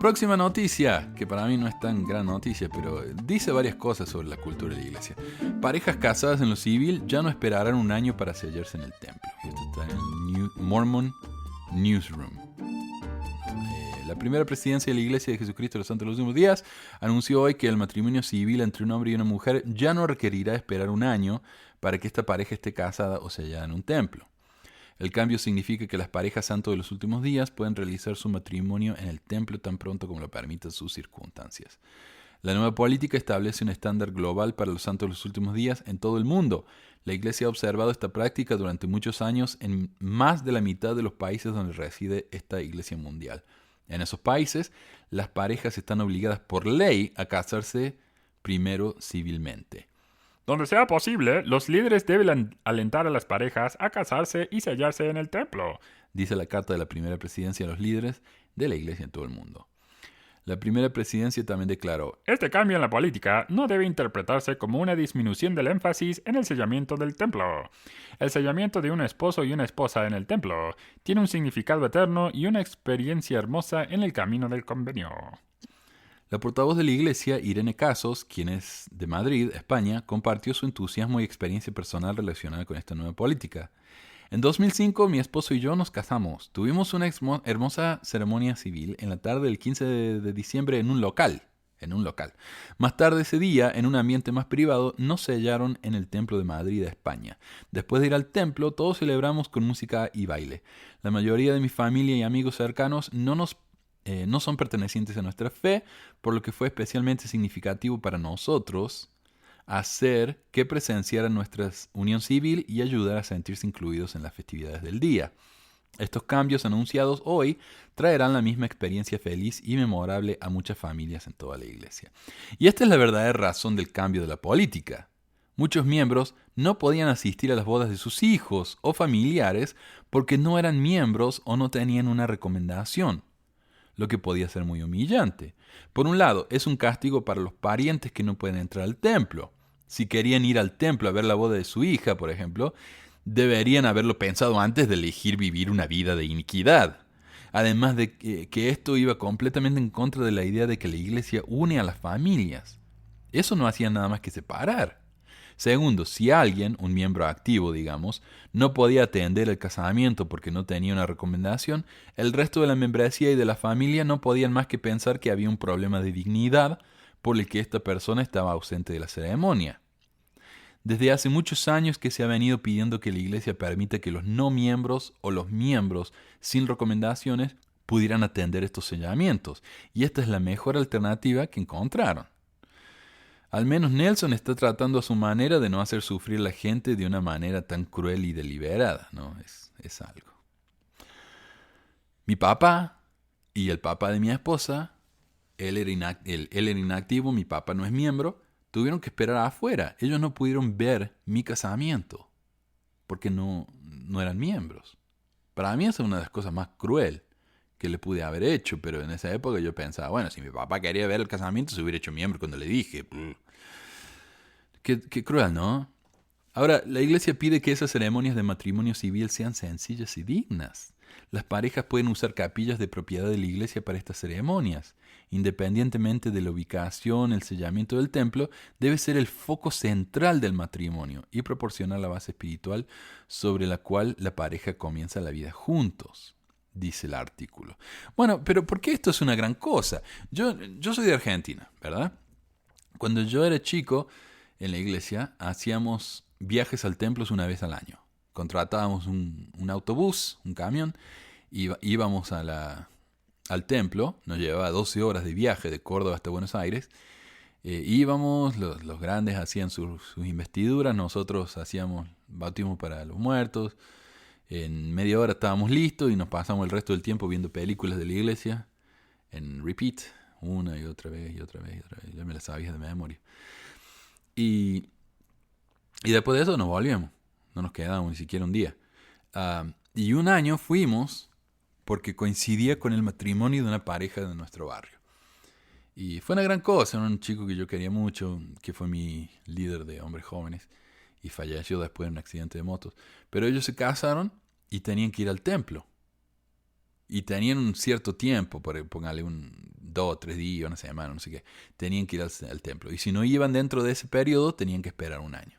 Próxima noticia, que para mí no es tan gran noticia, pero dice varias cosas sobre la cultura de la iglesia. Parejas casadas en lo civil ya no esperarán un año para sellarse en el templo. Y esto está en el Mormon Newsroom. La primera presidencia de la Iglesia de Jesucristo de los Santos de los Últimos Días anunció hoy que el matrimonio civil entre un hombre y una mujer ya no requerirá esperar un año para que esta pareja esté casada o sellada en un templo. El cambio significa que las parejas santos de los últimos días pueden realizar su matrimonio en el templo tan pronto como lo permitan sus circunstancias. La nueva política establece un estándar global para los santos de los últimos días en todo el mundo. La Iglesia ha observado esta práctica durante muchos años en más de la mitad de los países donde reside esta Iglesia mundial. En esos países, las parejas están obligadas por ley a casarse primero civilmente. Donde sea posible, los líderes deben alentar a las parejas a casarse y sellarse en el templo, dice la carta de la primera presidencia a los líderes de la Iglesia en todo el mundo. La primera presidencia también declaró: este cambio en la política no debe interpretarse como una disminución del énfasis en el sellamiento del templo. El sellamiento de un esposo y una esposa en el templo tiene un significado eterno y una experiencia hermosa en el camino del convenio. La portavoz de la Iglesia, Irene Casos, quien es de Madrid, España, compartió su entusiasmo y experiencia personal relacionada con esta nueva política. En 2005, mi esposo y yo nos casamos. Tuvimos una hermosa ceremonia civil en la tarde del 15 de diciembre en un local. Más tarde ese día, en un ambiente más privado, nos sellaron en el Templo de Madrid, España. Después de ir al templo, todos celebramos con música y baile. La mayoría de mi familia y amigos cercanos no son pertenecientes a nuestra fe, por lo que fue especialmente significativo para nosotros hacer que presenciaran nuestra unión civil y ayudar a sentirse incluidos en las festividades del día. Estos cambios anunciados hoy traerán la misma experiencia feliz y memorable a muchas familias en toda la iglesia. Y esta es la verdadera razón del cambio de la política. Muchos miembros no podían asistir a las bodas de sus hijos o familiares porque no eran miembros o no tenían una recomendación, lo que podía ser muy humillante. Por un lado, es un castigo para los parientes que no pueden entrar al templo. Si querían ir al templo a ver la boda de su hija, por ejemplo, deberían haberlo pensado antes de elegir vivir una vida de iniquidad. Además de que esto iba completamente en contra de la idea de que la iglesia une a las familias. Eso no hacía nada más que separar. Segundo, si alguien, un miembro activo, digamos, no podía atender el casamiento porque no tenía una recomendación, el resto de la membresía y de la familia no podían más que pensar que había un problema de dignidad por el que esta persona estaba ausente de la ceremonia. Desde hace muchos años que se ha venido pidiendo que la iglesia permita que los no miembros o los miembros sin recomendaciones pudieran atender estos sellamientos, y esta es la mejor alternativa que encontraron. Al menos Nelson está tratando a su manera de no hacer sufrir a la gente de una manera tan cruel y deliberada, ¿no? Es algo. Mi papá y el papá de mi esposa, él era inactivo, mi papá no es miembro, tuvieron que esperar afuera. Ellos no pudieron ver mi casamiento porque no eran miembros. Para mí esa es una de las cosas más cruel que le pude haber hecho, pero en esa época yo pensaba, bueno, si mi papá quería ver el casamiento, se hubiera hecho miembro cuando le dije. Qué cruel, ¿no? Ahora, la iglesia pide que esas ceremonias de matrimonio civil sean sencillas y dignas. Las parejas pueden usar capillas de propiedad de la iglesia para estas ceremonias. Independientemente de la ubicación, el sellamiento del templo debe ser el foco central del matrimonio y proporcionar la base espiritual sobre la cual la pareja comienza la vida juntos, dice el artículo. Bueno, pero ¿por qué esto es una gran cosa? Yo soy de Argentina, ¿verdad? Cuando yo era chico, en la iglesia hacíamos viajes al templo una vez al año. Contratábamos un autobús, un camión, íbamos al templo, nos llevaba 12 horas de viaje de Córdoba hasta Buenos Aires. Íbamos, los grandes hacían sus investiduras, nosotros hacíamos bautismo para los muertos. En media hora estábamos listos y nos pasamos el resto del tiempo viendo películas de la iglesia en repeat, una y otra vez y otra vez y otra vez. Ya me las sabía de memoria. Y después de eso nos volvíamos. No nos quedábamos ni siquiera un día. Y un año fuimos porque coincidía con el matrimonio de una pareja de nuestro barrio. Y fue una gran cosa. Era un chico que yo quería mucho, que fue mi líder de hombres jóvenes. Y falleció después de un accidente de motos. Pero ellos se casaron y tenían que ir al templo. Y tenían un cierto tiempo, póngale 2 o 3 días, una semana, no sé qué. Tenían que ir al templo. Y si no iban dentro de ese periodo, tenían que esperar un año.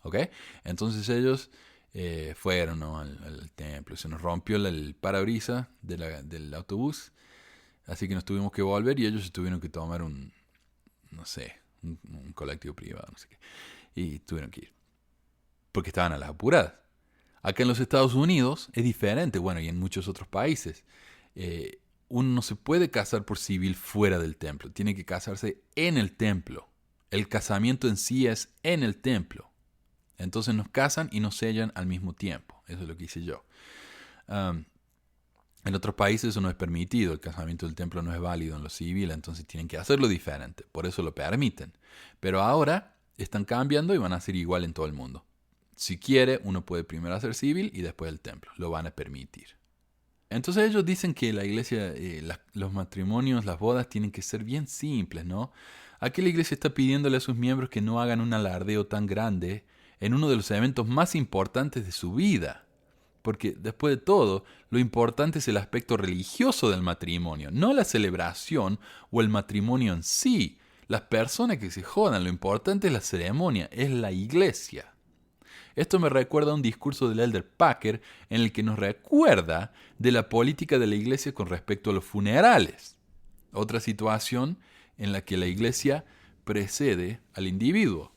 ¿Ok? Entonces ellos fueron, ¿no?, al templo. Se nos rompió el parabrisas del autobús. Así que nos tuvimos que volver y ellos tuvieron que tomar un colectivo privado, no sé qué. Y tuvieron que ir. Porque estaban a las apuradas. Acá en los Estados Unidos es diferente, bueno, y en muchos otros países. Uno no se puede casar por civil fuera del templo. Tiene que casarse en el templo. El casamiento en sí es en el templo. Entonces nos casan y nos sellan al mismo tiempo. Eso es lo que hice yo. En otros países eso no es permitido. El casamiento del templo no es válido en lo civil. Entonces tienen que hacerlo diferente. Por eso lo permiten. Pero ahora están cambiando y van a hacer igual en todo el mundo. Si quiere, uno puede primero hacer civil y después el templo. Lo van a permitir. Entonces ellos dicen que la iglesia, los matrimonios, las bodas tienen que ser bien simples, ¿no? Aquí la iglesia está pidiéndole a sus miembros que no hagan un alardeo tan grande en uno de los eventos más importantes de su vida. Porque después de todo, lo importante es el aspecto religioso del matrimonio, no la celebración o el matrimonio en sí. Las personas que se jodan, lo importante es la ceremonia, es la iglesia. Esto me recuerda a un discurso del Elder Packer en el que nos recuerda de la política de la iglesia con respecto a los funerales. Otra situación en la que la iglesia precede al individuo.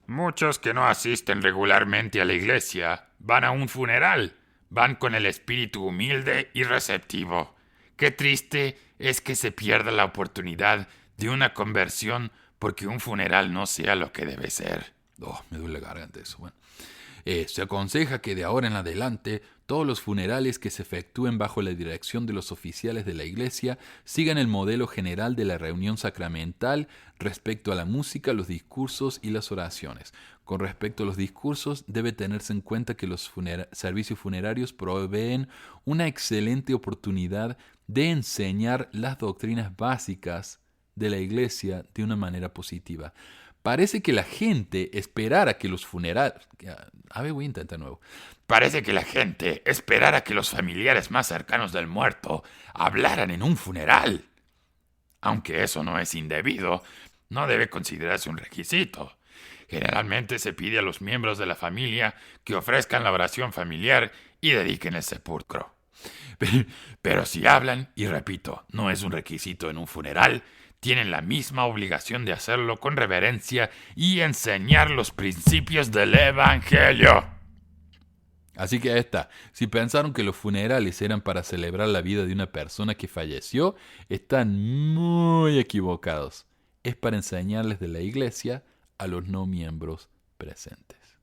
Muchos que no asisten regularmente a la iglesia van a un funeral, van con el espíritu humilde y receptivo. Qué triste es que se pierda la oportunidad de una conversión porque un funeral no sea lo que debe ser. Me duele la garganta eso. Bueno. Se aconseja que de ahora en adelante todos los funerales que se efectúen bajo la dirección de los oficiales de la iglesia sigan el modelo general de la reunión sacramental respecto a la música, los discursos y las oraciones. Con respecto a los discursos, debe tenerse en cuenta que los servicios funerarios proveen una excelente oportunidad de enseñar las doctrinas básicas de la iglesia de una manera positiva. Parece que la gente esperara que los funerales... voy a intentar de nuevo. Parece que la gente esperara que los familiares más cercanos del muerto hablaran en un funeral. Aunque eso no es indebido, no debe considerarse un requisito. Generalmente se pide a los miembros de la familia que ofrezcan la oración familiar y dediquen el sepulcro. Pero si hablan, y repito, no es un requisito en un funeral, tienen la misma obligación de hacerlo con reverencia y enseñar los principios del Evangelio. Así que ahí está. Si pensaron que los funerales eran para celebrar la vida de una persona que falleció, están muy equivocados. Es para enseñarles de la iglesia a los no miembros presentes.